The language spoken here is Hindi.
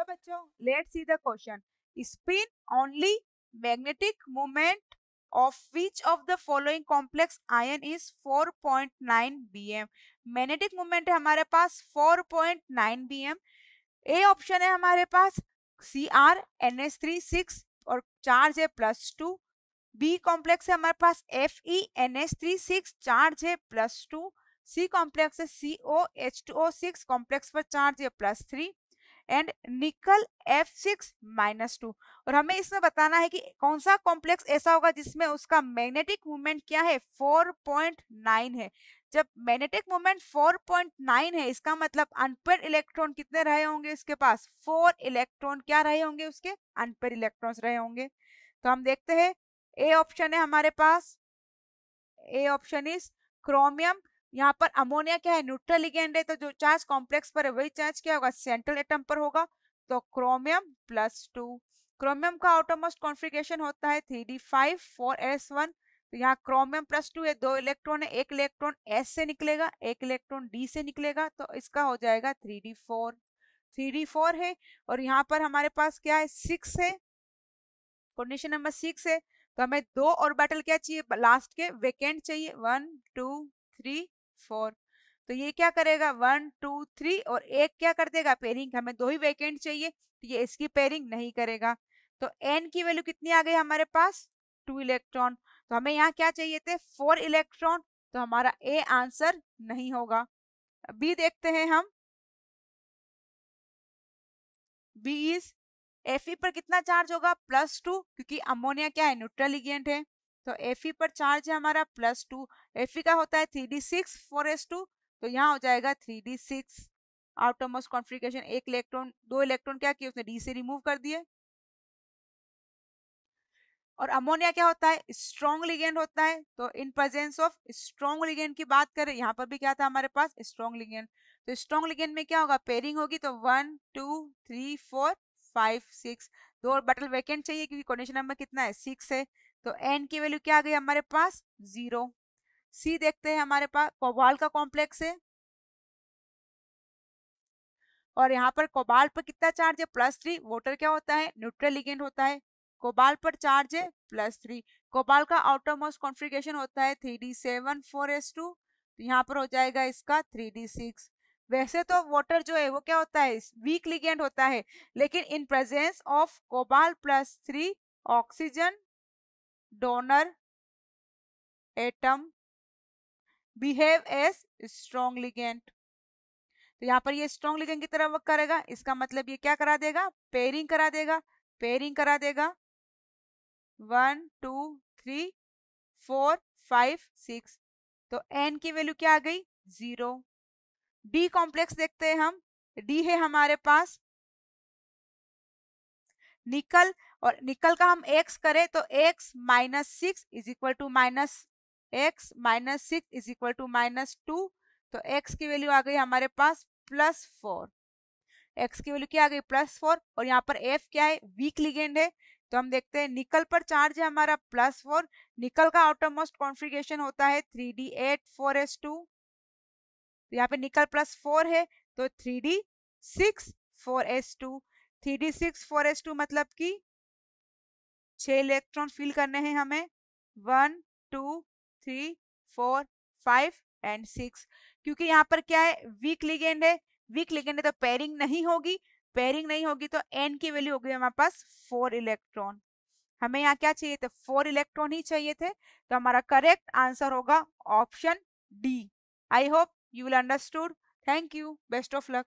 बच्चों, let's see the question. Spin only magnetic moment of which of the following complex ion is 4.9 bm. Magnetic moment है हमारे पास 4.9 bm. ए ऑप्शन है हमारे पास CrNH3 6 और चार्ज है +2. बी कॉम्प्लेक्स है हमारे पास FeNH3 6 चार्ज है +2. सी कॉम्प्लेक्स है COH2O6 कॉम्प्लेक्स पर चार्ज है +3 एंड निकल F6-2. और हमें इसमें बताना है कि कौन सा कॉम्प्लेक्स ऐसा होगा जिसमें उसका मैग्नेटिक मोमेंट क्या है 4.9 है. जब मैग्नेटिक मोमेंट 4.9 है इसका मतलब अनपेड इलेक्ट्रॉन कितने रहे होंगे इसके पास 4 इलेक्ट्रॉन क्या रहे होंगे उसके अनपेड इलेक्ट्रॉन्स रहे होंगे. तो हम देखते हैं ए ऑप्शन है हमारे पास. A option is chromium. यहाँ पर अमोनिया क्या है न्यूट्रल लिगेंड है तो जो चार्ज कॉम्प्लेक्स पर है वही चार्ज क्या होगा सेंट्रल एटम पर होगा. तो क्रोमियम +2. क्रोमियम का आउटरमोस्ट कॉन्फ़िगरेशन होता है 3d5 4s1. तो यहाँ क्रोमियम +2 है 2 इलेक्ट्रॉन है. एक इलेक्ट्रॉन s से निकलेगा एक इलेक्ट्रॉन d से निकलेगा तो इसका हो जाएगा 3d4 है. और यहाँ पर हमारे पास क्या है 6 है. कंडीशन नंबर 6 है तो हमें 2 ऑर्बिटल क्या चाहिए लास्ट के वेकेंट चाहिए 1 2 3 4. तो ये क्या करेगा 1 2 3 और एक क्या कर देगा पेयरिंग. हमें 2 ही वेकेंट चाहिए तो ये इसकी पेयरिंग नहीं करेगा. तो n की वैल्यू कितनी आ गई हमारे पास 2 इलेक्ट्रॉन. तो हमें यहाँ क्या चाहिए थे 4 इलेक्ट्रॉन. तो हमारा ए आंसर नहीं होगा. बी देखते हैं हम. बी इज Fe पर कितना चार्ज होगा +2 क्योंकि अमोनिया क्या है न्यूट्रल लिगेंड है. तो Fe पर चार्ज है हमारा +2. Fe का होता है 3d6 4s2 तो यहाँ हो जाएगा 3d6. आउटरमोस्ट कॉन्फ़िगरेशन एक इलेक्ट्रॉन 2 इलेक्ट्रॉन क्या किए उसने d से रिमूव कर दिए. और अमोनिया क्या होता है स्ट्रॉन्ग लिगेंड होता है. तो इन प्रेजेंस ऑफ स्ट्रॉन्ग लिगेंड की बात करें यहाँ पर भी क्या था हमारे पास स्ट्रॉन्ग लिगेंड. तो स्ट्रॉन्ग लिगेंड में क्या होगा पेयरिंग होगी तो 1 2 3 4 5 6. 2 ऑर्बिटल वैकेंट चाहिए क्योंकि कंडीशन नंबर कितना है 6 है. तो n की वैल्यू क्या आ गई हमारे पास 0. सी देखते हैं हमारे पास कोबाल्ट का कॉम्प्लेक्स है और यहाँ पर कोबाल्ट पर कितना चार्ज है +3. वाटर क्या होता है न्यूट्रल लिगेंड होता है. कोबाल्ट पर चार्ज है +3. कोबाल्ट का आउटरमोस्ट कॉन्फ़िगरेशन होता है 3d7 4s2 तो यहाँ पर हो जाएगा इसका 3d6. वैसे तो वाटर जो है वो क्या होता है वीक लिगेंड होता है लेकिन in presence of cobalt +3 oxygen donor atom behave as strong ligand. तो यहाँ पर ये स्ट्रॉन्ग लिगेंड की तरह वर्क करेगा. इसका मतलब ये क्या करा देगा पेयरिंग करा देगा. पेयरिंग करा देगा 1 2 3 4 5 6. तो n की वैल्यू क्या आ गई 0. डी कॉम्प्लेक्स देखते हैं हम. डी है हमारे पास निकल और निकल का हम x करें तो x -6 is equal to -x -6 is equal to -2. तो x की वैल्यू आ गई हमारे पास +4. x की वैल्यू क्या आ गई +4 और यहाँ पर f क्या है वीक लिगेंड है. तो हम देखते हैं निकल पर चार्ज है हमारा +4. निकल का आउटरमोस्ट कॉन्फ़िगरेशन होता है 3d8 4s2. यहाँ पे निकल +4 है तो 3d6 4s2. 3d6 4s2 मतलब कि 6 इलेक्ट्रॉन फिल करने हैं हमें 1 2 3 4 5 एंड 6. क्योंकि यहाँ पर क्या है वीक लिगेंड है. वीक लिगेंड है तो पेयरिंग नहीं होगी. पेयरिंग नहीं होगी तो n की वैल्यू हो गई हमारे पास 4 इलेक्ट्रॉन. हमें यहाँ क्या चाहिए थे 4 इलेक्ट्रॉन ही चाहिए थे. तो हमारा करेक्ट आंसर होगा option D. I hope you will understood. Thank you. Best of luck.